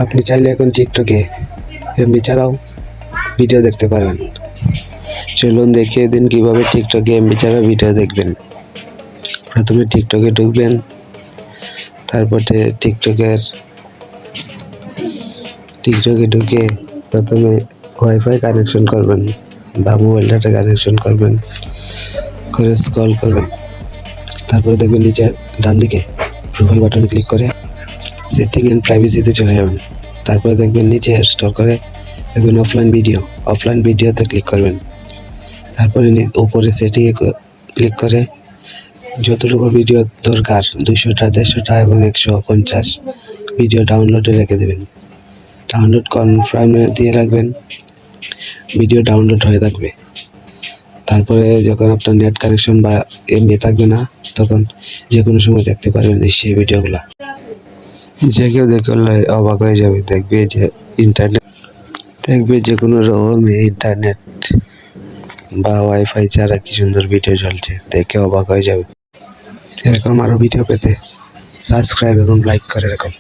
আপনি চাইলে এখন টিকটকে এমবি ছাড়াও ভিডিও দেখতে পারবেন। চলুন দেখিয়ে দিন কিভাবে টিকটকে এমবি ছাড়া ভিডিও দেখবেন। প্রথমে টিকটকে ঢুকবেন, তারপরে টিকটকে ঢুকে প্রথমে ওয়াইফাই কানেকশন করবেন বা মোবাইল ডাটা কানেকশন করবেন, করে স্ক্রল করবেন। তারপরে দেখবেন নিচে ডান দিকে প্রোফাইল বাটনে ক্লিক করে সেটিং এন্ড প্রাইভেসিতে চলে যাবেন। তারপরে দেখবেন নিচে স্ক্রল করে দেখবেন অফলাইন ভিডিওতে ক্লিক করবেন। তারপরে উপরে সেটিংয়ে ক্লিক করে যতটুকু ভিডিও দরকার 200টা 150টা এবং 150 ভিডিও ডাউনলোডে রেখে দেবেন। ডাউনলোড কনফার্মে দিয়ে রাখবেন, ভিডিও ডাউনলোড হয়ে থাকবে। তারপরে যখন আপনার নেট কানেকশন বা এমবি থাকবে না, তখন যে কোনো সময় দেখতে পারবেন সেই ভিডিওগুলো। যে কেউ দেখলে অবাক হয়ে যাবে, দেখবে যে কোনো রকমের ইন্টারনেট বা ওয়াইফাই ছাড়া কি সুন্দর ভিডিও চলছে, দেখে অবাক হয়ে যাবে। এরকম আরও ভিডিও পেতে সাবস্ক্রাইব এবং লাইক করে রাখুন।